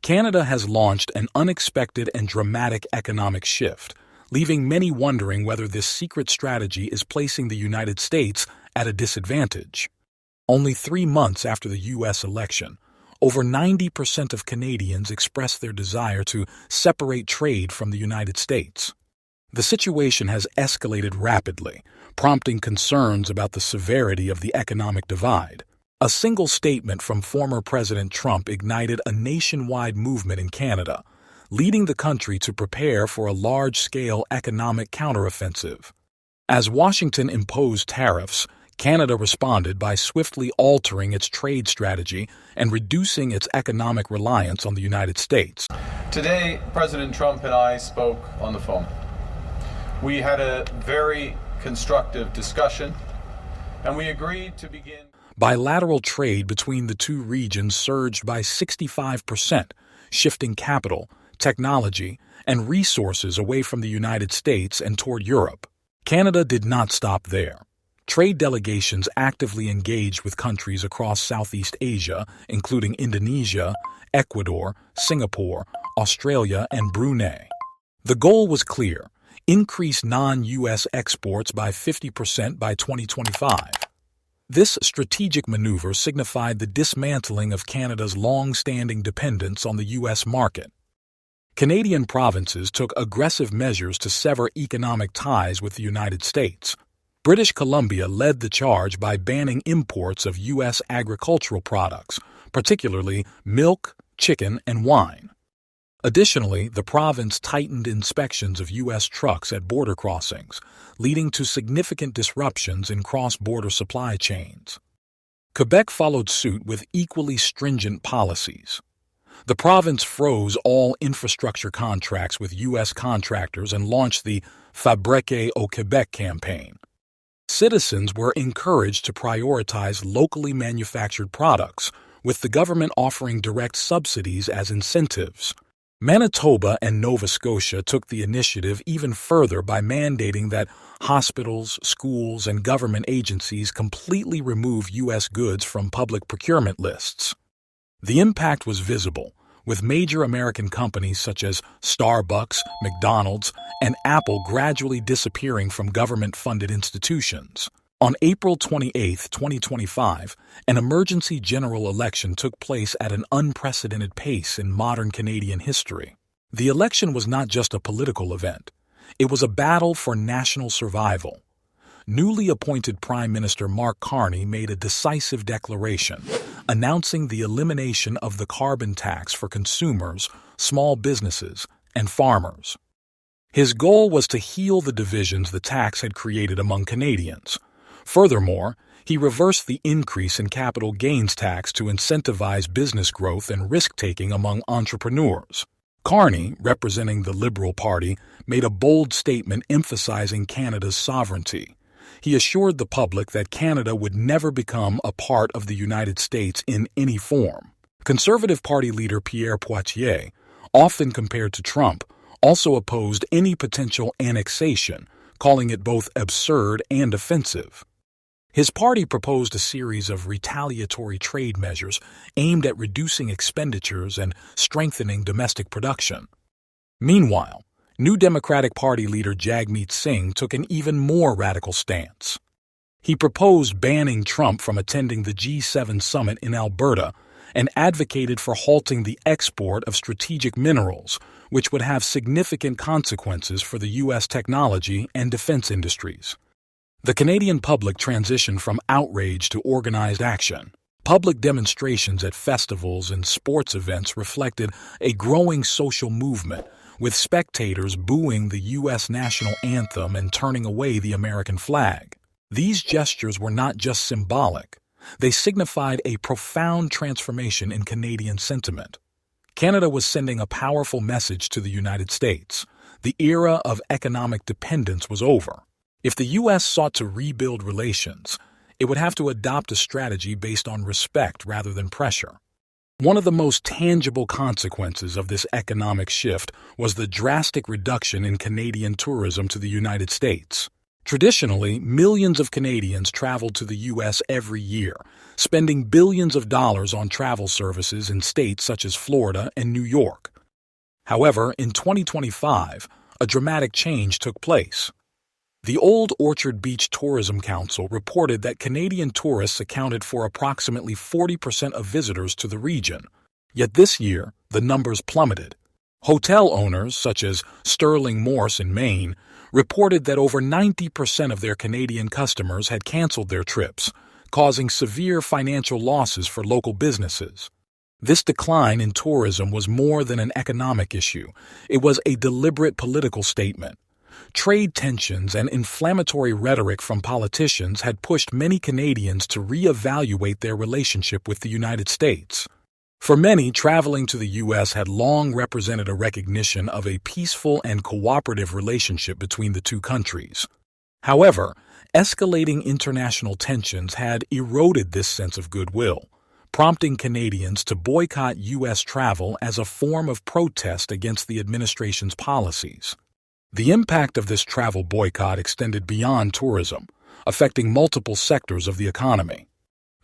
Canada has launched an unexpected and dramatic economic shift, leaving many wondering whether this secret strategy is placing the United States at a disadvantage. Only 3 months after the U.S. election, over 90% of Canadians expressed their desire to separate trade from the United States. The situation has escalated rapidly, prompting concerns about the severity of the economic divide. A single statement from former President Trump ignited a nationwide movement in Canada, leading the country to prepare for a large-scale economic counteroffensive. As Washington imposed tariffs, Canada responded by swiftly altering its trade strategy and reducing its economic reliance on the United States. Today, President Trump and I spoke on the phone. We had a very constructive discussion, and we agreed to begin. Bilateral trade between the two regions surged by 65%, shifting capital, technology, and resources away from the United States and toward Europe. Canada did not stop there. Trade delegations actively engaged with countries across Southeast Asia, including Indonesia, Ecuador, Singapore, Australia, and Brunei. The goal was clear: increase non-U.S. exports by 50% by 2025. This strategic maneuver signified the dismantling of Canada's long-standing dependence on the U.S. market. Canadian provinces took aggressive measures to sever economic ties with the United States. British Columbia led the charge by banning imports of U.S. agricultural products, particularly milk, chicken, and wine. Additionally, the province tightened inspections of U.S. trucks at border crossings, leading to significant disruptions in cross-border supply chains. Quebec followed suit with equally stringent policies. The province froze all infrastructure contracts with U.S. contractors and launched the Fabriquez au Québec campaign. Citizens were encouraged to prioritize locally manufactured products, with the government offering direct subsidies as incentives. Manitoba and Nova Scotia took the initiative even further by mandating that hospitals, schools, and government agencies completely remove U.S. goods from public procurement lists. The impact was visible, with major American companies such as Starbucks, McDonald's, and Apple gradually disappearing from government-funded institutions. On April 28, 2025, an emergency general election took place at an unprecedented pace in modern Canadian history. The election was not just a political event. It was a battle for national survival. Newly appointed Prime Minister Mark Carney made a decisive declaration, announcing the elimination of the carbon tax for consumers, small businesses, and farmers. His goal was to heal the divisions the tax had created among Canadians. Furthermore, he reversed the increase in capital gains tax to incentivize business growth and risk-taking among entrepreneurs. Carney, representing the Liberal Party, made a bold statement emphasizing Canada's sovereignty. He assured the public that Canada would never become a part of the United States in any form. Conservative Party leader Pierre Poilievre, often compared to Trump, also opposed any potential annexation, calling it both absurd and offensive. His party proposed a series of retaliatory trade measures aimed at reducing expenditures and strengthening domestic production. Meanwhile, New Democratic Party leader Jagmeet Singh took an even more radical stance. He proposed banning Trump from attending the G7 summit in Alberta and advocated for halting the export of strategic minerals, which would have significant consequences for the U.S. technology and defense industries. The Canadian public transitioned from outrage to organized action. Public demonstrations at festivals and sports events reflected a growing social movement, with spectators booing the U.S. national anthem and turning away the American flag. These gestures were not just symbolic. They signified a profound transformation in Canadian sentiment. Canada was sending a powerful message to the United States. The era of economic dependence was over. If the U.S. sought to rebuild relations, it would have to adopt a strategy based on respect rather than pressure. One of the most tangible consequences of this economic shift was the drastic reduction in Canadian tourism to the United States. Traditionally, millions of Canadians travel to the U.S. every year, spending billions of dollars on travel services in states such as Florida and New York. However, in 2025, a dramatic change took place. The Old Orchard Beach Tourism Council reported that Canadian tourists accounted for approximately 40% of visitors to the region. Yet this year, the numbers plummeted. Hotel owners, such as Sterling Morse in Maine, reported that over 90% of their Canadian customers had canceled their trips, causing severe financial losses for local businesses. This decline in tourism was more than an economic issue. It was a deliberate political statement. Trade tensions and inflammatory rhetoric from politicians had pushed many Canadians to reevaluate their relationship with the United States. For many, traveling to the U.S. had long represented a recognition of a peaceful and cooperative relationship between the two countries. However, escalating international tensions had eroded this sense of goodwill, prompting Canadians to boycott U.S. travel as a form of protest against the administration's policies. The impact of this travel boycott extended beyond tourism, affecting multiple sectors of the economy.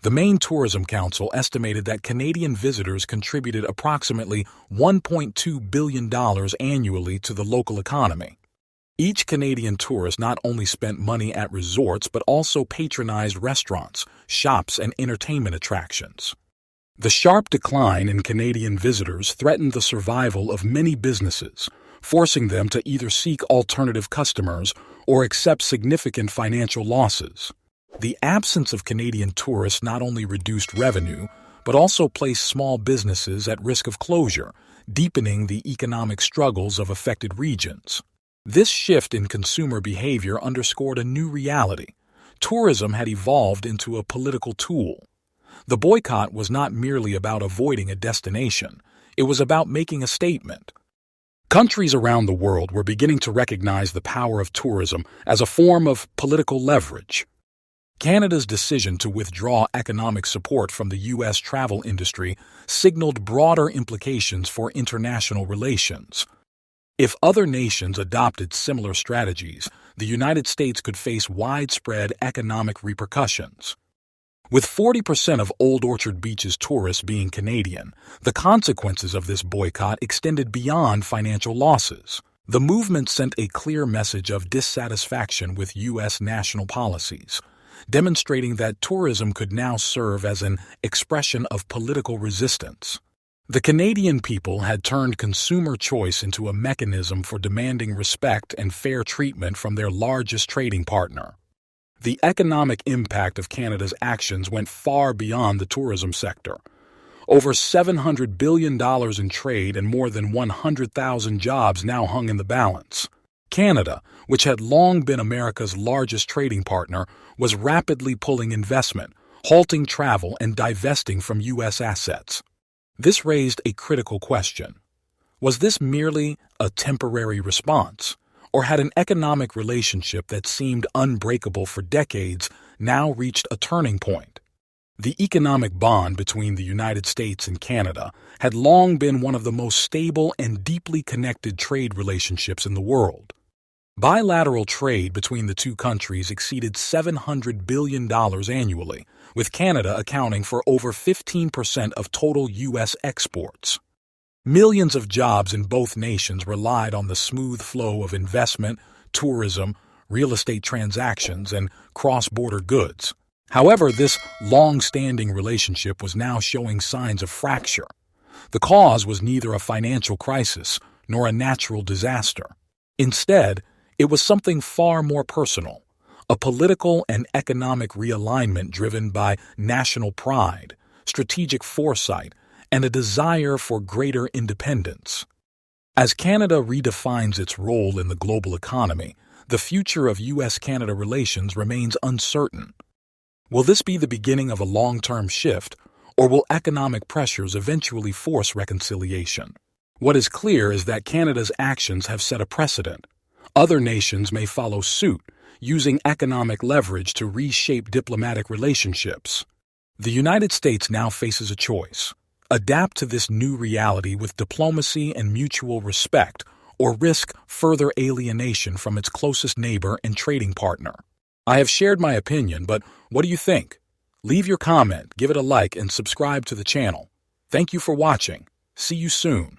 The Maine Tourism Council estimated that Canadian visitors contributed approximately $1.2 billion annually to the local economy. Each Canadian tourist not only spent money at resorts but also patronized restaurants, shops, and entertainment attractions. The sharp decline in Canadian visitors threatened the survival of many businesses, forcing them to either seek alternative customers or accept significant financial losses. The absence of Canadian tourists not only reduced revenue, but also placed small businesses at risk of closure, deepening the economic struggles of affected regions. This shift in consumer behavior underscored a new reality. Tourism had evolved into a political tool. The boycott was not merely about avoiding a destination, it was about making a statement. Countries around the world were beginning to recognize the power of tourism as a form of political leverage. Canada's decision to withdraw economic support from the U.S. travel industry signaled broader implications for international relations. If other nations adopted similar strategies, the United States could face widespread economic repercussions. With 40% of Old Orchard Beach's tourists being Canadian, the consequences of this boycott extended beyond financial losses. The movement sent a clear message of dissatisfaction with U.S. national policies, demonstrating that tourism could now serve as an expression of political resistance. The Canadian people had turned consumer choice into a mechanism for demanding respect and fair treatment from their largest trading partner. The economic impact of Canada's actions went far beyond the tourism sector. Over $700 billion in trade and more than 100,000 jobs now hung in the balance. Canada, which had long been America's largest trading partner, was rapidly pulling investment, halting travel, and divesting from U.S. assets. This raised a critical question. Was this merely a temporary response, or had an economic relationship that seemed unbreakable for decades now reached a turning point? The economic bond between the United States and Canada had long been one of the most stable and deeply connected trade relationships in the world. Bilateral trade between the two countries exceeded $700 billion annually, with Canada accounting for over 15% of total U.S. exports. Millions of jobs in both nations relied on the smooth flow of investment, tourism, real estate transactions, and cross-border goods. However, this long-standing relationship was now showing signs of fracture. The cause was neither a financial crisis nor a natural disaster. Instead, it was something far more personal, a political and economic realignment driven by national pride, strategic foresight, and a desire for greater independence. As Canada redefines its role in the global economy, the future of U.S.-Canada relations remains uncertain. Will this be the beginning of a long-term shift, or will economic pressures eventually force reconciliation? What is clear is that Canada's actions have set a precedent. Other nations may follow suit, using economic leverage to reshape diplomatic relationships. The United States now faces a choice: adapt to this new reality with diplomacy and mutual respect, or risk further alienation from its closest neighbor and trading partner? I have shared my opinion, but what do you think? Leave your comment, give it a like, and subscribe to the channel. Thank you for watching. See you soon.